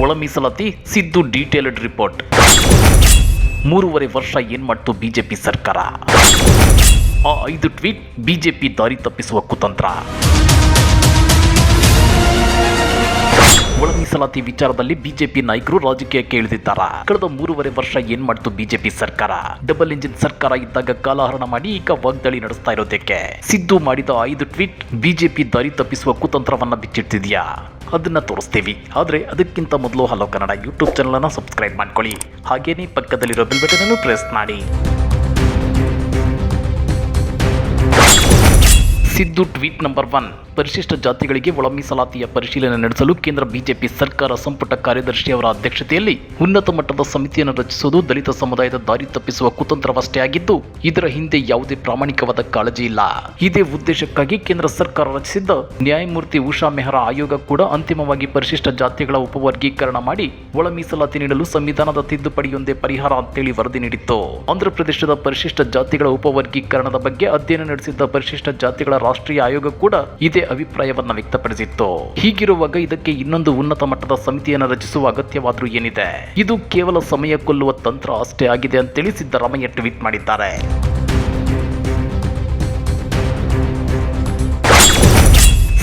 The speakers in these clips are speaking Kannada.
ಒಳ ಮೀಸಲಾತಿ ಸಿದ್ದು ಡೀಟೇಲ್ಡ್ ರಿಪೋರ್ಟ್. 3.5 ವರ್ಷ ಏನ್ ಮಾಡ್ತು ಬಿಜೆಪಿ ಸರ್ಕಾರ? ಆ 5 ಟ್ವೀಟ್ ಬಿಜೆಪಿ ದಾರಿ ತಪ್ಪಿಸುವ ಕುತಂತ್ರ. ಒಳ ಮೀಸಲಾತಿ ವಿಚಾರದಲ್ಲಿ ಬಿಜೆಪಿ ನಾಯಕರು ರಾಜಕೀಯಕ್ಕೆ ಇಳಿದಿದ್ದಾರಾ? ಕಳೆದ 3.5 ವರ್ಷ ಏನ್ ಮಾಡ್ತು ಬಿಜೆಪಿ ಸರ್ಕಾರ? ಡಬಲ್ ಇಂಜಿನ್ ಸರ್ಕಾರ ಇದ್ದಾಗ ಕಾಲಹರಣ ಮಾಡಿ ಈಗ ವಾಗ್ದಾಳಿ ನಡೆಸ್ತಾ ಇರೋದಕ್ಕೆ ಸಿದ್ದು ಮಾಡಿದ 5 ಟ್ವೀಟ್ ಬಿಜೆಪಿ ದಾರಿ ತಪ್ಪಿಸುವ ಕುತಂತ್ರವನ್ನ ಬಿಚ್ಚಿಡ್ತಿದ್ಯಾ? ಅದನ್ನ ತೋರಿಸ್ತೀವಿ. ಆದ್ರೆ ಅದಕ್ಕಿಂತ ಮೊದಲು ಹಲೋ ಕನ್ನಡ ಯೂಟ್ಯೂಬ್ ಚಾನಲ್ ಅನ್ನು ಸಬ್ಸ್ಕ್ರೈಬ್ ಮಾಡ್ಕೊಳ್ಳಿ. ಹಾಗೇನೇ ಪಕ್ಕದಲ್ಲಿರೋ ಬೆಲ್ ಬಟನ್ ಅನ್ನು ಪ್ರೆಸ್ ಮಾಡಿ. Siddu tweet number 1. ಪರಿಶಿಷ್ಟ ಜಾತಿಗಳಿಗೆ ಒಳ ಮೀಸಲಾತಿಯ ಪರಿಶೀಲನೆ ನಡೆಸಲು ಕೇಂದ್ರ ಬಿಜೆಪಿ ಸರ್ಕಾರ ಸಂಪುಟ ಕಾರ್ಯದರ್ಶಿ ಅವರ ಅಧ್ಯಕ್ಷತೆಯಲ್ಲಿ ಉನ್ನತ ಮಟ್ಟದ ಸಮಿತಿಯನ್ನು ರಚಿಸುವುದು ದಲಿತ ಸಮುದಾಯದ ದಾರಿ ತಪ್ಪಿಸುವ ಕುತಂತ್ರವಷ್ಟೇ ಆಗಿದ್ದು, ಇದರ ಹಿಂದೆ ಯಾವುದೇ ಪ್ರಾಮಾಣಿಕವಾದ ಕಾಳಜಿ ಇಲ್ಲ. ಇದೇ ಉದ್ದೇಶಕ್ಕಾಗಿ ಕೇಂದ್ರ ಸರ್ಕಾರ ರಚಿಸಿದ್ದ ನ್ಯಾಯಮೂರ್ತಿ ಉಷಾ ಮೆಹ್ರಾ ಆಯೋಗ ಕೂಡ ಅಂತಿಮವಾಗಿ ಪರಿಶಿಷ್ಟ ಜಾತಿಗಳ ಉಪವರ್ಗೀಕರಣ ಮಾಡಿ ಒಳ ಮೀಸಲಾತಿ ನೀಡಲು ಸಂವಿಧಾನದ ತಿದ್ದುಪಡಿಯೊಂದೇ ಪರಿಹಾರ ಅಂತೇಳಿ ವರದಿ ನೀಡಿತ್ತು. ಆಂಧ್ರಪ್ರದೇಶದ ಪರಿಶಿಷ್ಟ ಜಾತಿಗಳ ಉಪವರ್ಗೀಕರಣದ ಬಗ್ಗೆ ಅಧ್ಯಯನ ನಡೆಸಿದ್ದ ಪರಿಶಿಷ್ಟ ಜಾತಿಗಳ ರಾಷ್ಟ್ರೀಯ ಆಯೋಗ ಕೂಡ ಇದೇ ಅಭಿಪ್ರಾಯವನ್ನ ವ್ಯಕ್ತಪಡಿಸಿತ್ತು. ಹೀಗಿರುವಾಗ ಇದಕ್ಕೆ ಇನ್ನೊಂದು ಉನ್ನತ ಮಟ್ಟದ ಸಮಿತಿಯನ್ನು ರಚಿಸುವ ಅಗತ್ಯವಾದ್ರೂ ಏನಿದೆ? ಇದು ಕೇವಲ ಸಮಯ ಕೊಲ್ಲುವ ತಂತ್ರ ಅಷ್ಟೇ ಆಗಿದೆ ಅಂತೇಳಿ ಸಿದ್ದರಾಮಯ್ಯ ಟ್ವೀಟ್ ಮಾಡಿದ್ದಾರೆ.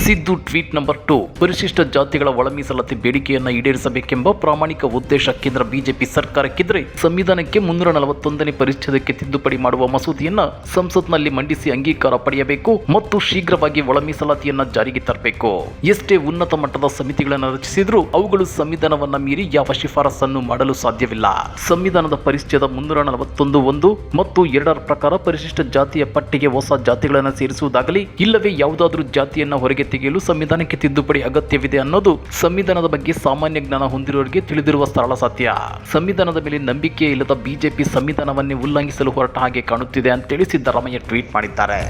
Siddu tweet number 2. ಪರಿಶಿಷ್ಟ ಜಾತಿಗಳ ಒಳ ಮೀಸಲಾತಿ ಬೇಡಿಕೆಯನ್ನು ಈಡೇರಿಸಬೇಕೆಂಬ ಪ್ರಾಮಾಣಿಕ ಉದ್ದೇಶ ಕೇಂದ್ರ ಬಿಜೆಪಿ ಸರ್ಕಾರಕ್ಕಿದ್ರೆ ಸಂವಿಧಾನಕ್ಕೆ 341ನೇ ಪರಿಚ್ಛೇದಕ್ಕೆ ತಿದ್ದುಪಡಿ ಮಾಡುವ ಮಸೂದೆಯನ್ನ ಸಂಸತ್ನಲ್ಲಿ ಮಂಡಿಸಿ ಅಂಗೀಕಾರ ಪಡೆಯಬೇಕು ಮತ್ತು ಶೀಘ್ರವಾಗಿ ಒಳ ಮೀಸಲಾತಿಯನ್ನ ಜಾರಿಗೆ ತರಬೇಕು. ಎಷ್ಟೇ ಉನ್ನತ ಮಟ್ಟದ ಸಮಿತಿಗಳನ್ನು ರಚಿಸಿದ್ರೂ ಅವುಗಳು ಸಂವಿಧಾನವನ್ನ ಮೀರಿ ಯಾವ ಶಿಫಾರಸನ್ನು ಮಾಡಲು ಸಾಧ್ಯವಿಲ್ಲ. ಸಂವಿಧಾನದ ಪರಿಚ್ಛೇದ 341(1) ಮತ್ತು 2 ಪ್ರಕಾರ ಪರಿಶಿಷ್ಟ ಜಾತಿಯ ಪಟ್ಟಿಗೆ ಹೊಸ ಜಾತಿಗಳನ್ನು ಸೇರಿಸುವುದಾಗಲಿ ಇಲ್ಲವೇ ಯಾವುದಾದ್ರೂ ಜಾತಿಯನ್ನ ಹೊರಗೆ ತೆಗೆಯಲು ಸಂವಿಧಾನಕ್ಕೆ ತಿದ್ದುಪಡಿ ಅಗತ್ಯವಿದೆ ಅನ್ನೋದು ಸಂವಿಧಾನದ ಬಗ್ಗೆ ಸಾಮಾನ್ಯ ಜ್ಞಾನ ಹೊಂದಿರುವವರಿಗೆ ತಿಳಿದಿರುವ ಸರಳ ಸತ್ಯ. ಸಂವಿಧಾನದ ಮೇಲೆ ನಂಬಿಕೆ ಇಲ್ಲದ ಬಿಜೆಪಿ ಸಂವಿಧಾನವನ್ನೇ ಉಲ್ಲಂಘಿಸಲು ಹೊರಟ ಹಾಗೆ ಕಾಣುತ್ತಿದೆ ಅಂತೇಳಿ ಸಿದ್ದರಾಮಯ್ಯ ಟ್ವೀಟ್ ಮಾಡಿದ್ದಾರೆ.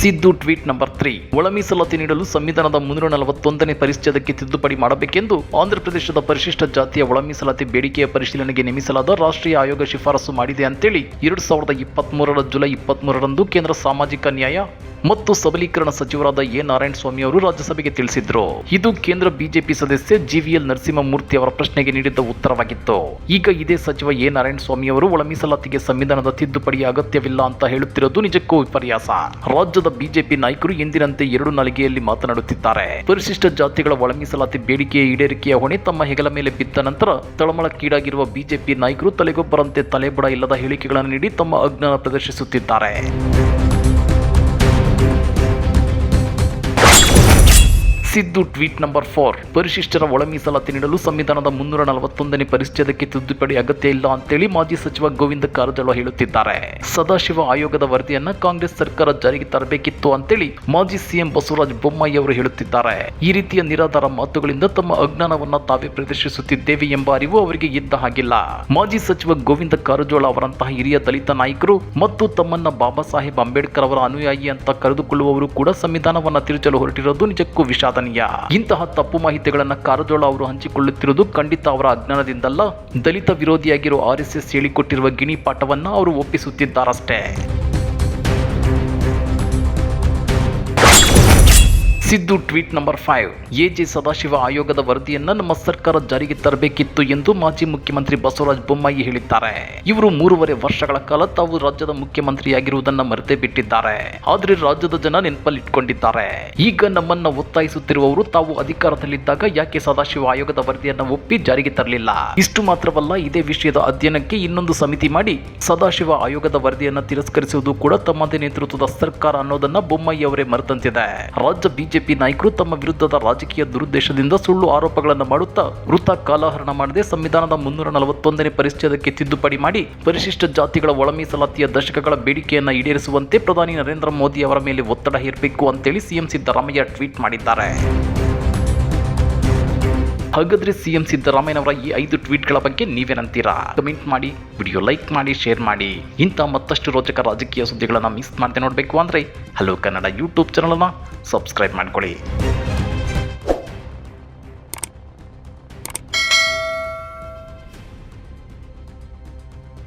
Siddu tweet number 3. ಒಳ ಮೀಸಲಾತಿ ನೀಡಲು ಸಂವಿಧಾನದ 341ನೇ ಪರಿಚ್ಛೇದಕ್ಕೆ ತಿದ್ದುಪಡಿ ಮಾಡಬೇಕೆಂದು ಆಂಧ್ರಪ್ರದೇಶದ ಪರಿಶಿಷ್ಟ ಜಾತಿಯ ಒಳ ಮೀಸಲಾತಿ ಬೇಡಿಕೆಯ ಪರಿಶೀಲನೆಗೆ ನೇಮಿಸಲಾದ ರಾಷ್ಟ್ರೀಯ ಆಯೋಗ ಶಿಫಾರಸು ಮಾಡಿದೆ ಅಂತೇಳಿ 2023 ಜುಲೈ 23ರಂದು ಕೇಂದ್ರ ಸಾಮಾಜಿಕ ನ್ಯಾಯ ಮತ್ತು ಸಬಲೀಕರಣ ಸಚಿವರಾದ ಎ ನಾರಾಯಣಸ್ವಾಮಿ ಅವರು ರಾಜ್ಯಸಭೆಗೆ ತಿಳಿಸಿದ್ರು. ಇದು ಕೇಂದ್ರ ಬಿಜೆಪಿ ಸದಸ್ಯ ಜಿವಿಎಲ್ ನರಸಿಂಹಮೂರ್ತಿ ಅವರ ಪ್ರಶ್ನೆಗೆ ನೀಡಿದ್ದ ಉತ್ತರವಾಗಿತ್ತು. ಈಗ ಇದೇ ಸಚಿವ ಎ ನಾರಾಯಣಸ್ವಾಮಿ ಅವರು ಒಳ ಮೀಸಲಾತಿಗೆ ಸಂವಿಧಾನದ ತಿದ್ದುಪಡಿಯ ಅಗತ್ಯವಿಲ್ಲ ಅಂತ ಹೇಳುತ್ತಿರೋದು ನಿಜಕ್ಕೂ ವಿಪರ್ಯಾಸ. ರಾಜ್ಯದ ಬಿಜೆಪಿ ನಾಯಕರು ಎಂದಿನಂತೆ 2 ನಾಲಿಗೆಯಲ್ಲಿ ಮಾತನಾಡುತ್ತಿದ್ದಾರೆ. ಪರಿಶಿಷ್ಟ ಜಾತಿಗಳ ಒಳ ಮೀಸಲಾತಿ ಬೇಡಿಕೆಯ ಈಡೇರಿಕೆಯ ಹೊಣೆ ತಮ್ಮ ಹೆಗಲ ಮೇಲೆ ಬಿದ್ದ ನಂತರ ತಳಮಳಕ್ಕೀಡಾಗಿರುವ ಬಿಜೆಪಿ ನಾಯಕರು ತಲೆಗೊಬ್ಬರಂತೆ ತಲೆಬುಡ ಇಲ್ಲದ ಹೇಳಿಕೆಗಳನ್ನು ನೀಡಿ ತಮ್ಮ ಅಜ್ಞಾನ ಪ್ರದರ್ಶಿಸುತ್ತಿದ್ದಾರೆ. Siddu tweet number 4. ಪರಿಶಿಷ್ಟರ ಒಳ ಮೀಸಲಾತಿ ನೀಡಲು ಸಂವಿಧಾನದ 341ನೇ ಪರಿಚ್ಛೇದಕ್ಕೆ ತಿದ್ದುಪಡಿ ಅಗತ್ಯ ಇಲ್ಲ ಅಂತೇಳಿ ಮಾಜಿ ಸಚಿವ ಗೋವಿಂದ ಕಾರಜೋಳ ಹೇಳುತ್ತಿದ್ದಾರೆ. ಸದಾಶಿವ ಆಯೋಗದ ವರದಿಯನ್ನ ಕಾಂಗ್ರೆಸ್ ಸರ್ಕಾರ ಜಾರಿಗೆ ತರಬೇಕಿತ್ತು ಅಂತೇಳಿ ಮಾಜಿ ಸಿಎಂ ಬಸವರಾಜ ಬೊಮ್ಮಾಯಿ ಅವರು ಹೇಳುತ್ತಿದ್ದಾರೆ. ಈ ರೀತಿಯ ನಿರಾಧಾರ ಮಾತುಗಳಿಂದ ತಮ್ಮ ಅಜ್ಞಾನವನ್ನ ತಾವೇ ಪ್ರದರ್ಶಿಸುತ್ತಿದ್ದೇವೆ ಎಂಬ ಅರಿವು ಅವರಿಗೆ ಇದ್ದ ಹಾಗಿಲ್ಲ. ಮಾಜಿ ಸಚಿವ ಗೋವಿಂದ ಕಾರಜೋಳ ಅವರಂತಹ ಹಿರಿಯ ದಲಿತ ನಾಯಕರು ಮತ್ತು ತಮ್ಮನ್ನ ಬಾಬಾ ಸಾಹೇಬ್ ಅಂಬೇಡ್ಕರ್ ಅವರ ಅನುಯಾಯಿ ಅಂತ ಕರೆದುಕೊಳ್ಳುವವರು ಕೂಡ ಸಂವಿಧಾನವನ್ನ ತಿರುಚಲು ಹೊರಟಿರೋದು ನಿಜಕ್ಕೂ ವಿಷಾದ. ಇಂತಹ ತಪ್ಪು ಮಾಹಿತಿಗಳನ್ನು ಕಾರಜೋಳ ಅವರು ಹಂಚಿಕೊಳ್ಳುತ್ತಿರುವುದು ಖಂಡಿತ ಅವರ ಅಜ್ಞಾನದಿಂದಲ್ಲ, ದಲಿತ ವಿರೋಧಿಯಾಗಿರೋ RSS ಹೇಳಿಕೊಟ್ಟಿರುವ ಗಿಣಿ ಪಾಠವನ್ನ ಅವರು ಒಪ್ಪಿಸುತ್ತಿದ್ದಾರಷ್ಟೇ. Siddu tweet number 5. AJ Sadashiva ಆಯೋಗದ ವರದಿಯನ್ನ ನಮ್ಮ ಸರ್ಕಾರ ಜಾರಿಗೆ ತರಬೇಕಿತ್ತು ಎಂದು ಮಾಜಿ ಮುಖ್ಯಮಂತ್ರಿ ಬಸವರಾಜ ಬೊಮ್ಮಾಯಿ ಹೇಳಿದ್ದಾರೆ. ಇವರು 3.5 ವರ್ಷಗಳ ಕಾಲ ತಾವು ರಾಜ್ಯದ ಮುಖ್ಯಮಂತ್ರಿಯಾಗಿರುವುದನ್ನ ಮರೆತೇ ಬಿಟ್ಟಿದ್ದಾರೆ. ಆದ್ರೆ ರಾಜ್ಯದ ಜನ ನೆನಪಲ್ಲಿಟ್ಕೊಂಡಿದ್ದಾರೆ. ಈಗ ನಮ್ಮನ್ನ ಒತ್ತಾಯಿಸುತ್ತಿರುವವರು ತಾವು ಅಧಿಕಾರದಲ್ಲಿದ್ದಾಗ ಯಾಕೆ ಸದಾಶಿವ ಆಯೋಗದ ವರದಿಯನ್ನ ಒಪ್ಪಿ ಜಾರಿಗೆ ತರಲಿಲ್ಲ? ಇಷ್ಟು ಮಾತ್ರವಲ್ಲ, ಇದೇ ವಿಷಯದ ಅಧ್ಯಯನಕ್ಕೆ ಇನ್ನೊಂದು ಸಮಿತಿ ಮಾಡಿ ಸದಾಶಿವ ಆಯೋಗದ ವರದಿಯನ್ನ ತಿರಸ್ಕರಿಸುವುದು ಕೂಡ ತಮ್ಮದೇ ನೇತೃತ್ವದ ಸರ್ಕಾರ ಅನ್ನೋದನ್ನ ಬೊಮ್ಮಾಯಿ ಅವರೇ ಮರೆತಂತಿದೆ. ರಾಜ್ಯ ಬಿಜೆಪಿ ನಾಯಕರು ತಮ್ಮ ವಿರುದ್ಧದ ರಾಜಕೀಯ ದುರುದ್ದೇಶದಿಂದ ಸುಳ್ಳು ಆರೋಪಗಳನ್ನು ಮಾಡುತ್ತಾ ವೃಥಾ ಕಾಲಹರಣ ಮಾಡದೆ ಸಂವಿಧಾನದ 341ನೇ ಪರಿಚ್ಛೇದಕ್ಕೆ ತಿದ್ದುಪಡಿ ಮಾಡಿ ಪರಿಶಿಷ್ಟ ಜಾತಿಗಳ ಒಳ ಮೀಸಲಾತಿಯ ದಶಕಗಳ ಬೇಡಿಕೆಯನ್ನ ಈಡೇರಿಸುವಂತೆ ಪ್ರಧಾನಿ ನರೇಂದ್ರ ಮೋದಿ ಅವರ ಮೇಲೆ ಒತ್ತಡ ಹೇರಬೇಕು ಅಂತೇಳಿ ಸಿಎಂ ಸಿದ್ದರಾಮಯ್ಯ ಟ್ವೀಟ್ ಮಾಡಿದ್ದಾರೆ. ಹಾಗಾದ್ರೆ ಸಿಎಂ ಸಿದ್ದರಾಮಯ್ಯನವರ ಈ 5 ಟ್ವೀಟ್ಗಳ ಬಗ್ಗೆ ನೀವೇನಂತೀರಾ? ಕಮೆಂಟ್ ಮಾಡಿ, ವಿಡಿಯೋ ಲೈಕ್ ಮಾಡಿ, ಶೇರ್ ಮಾಡಿ. ಇಂಥ ಮತ್ತಷ್ಟು ರೋಚಕ ರಾಜಕೀಯ ಸುದ್ದಿಗಳನ್ನು ಮಿಸ್ ಮಾಡದೆ ನೋಡಬೇಕು ಅಂದ್ರೆ ಹಲೋ ಕನ್ನಡ ಯೂಟ್ಯೂಬ್ ಚಾನಲ್ ಅನ್ನು ಸಬ್ಸ್ಕ್ರೈಬ್ ಮಾಡ್ಕೊಳ್ಳಿ.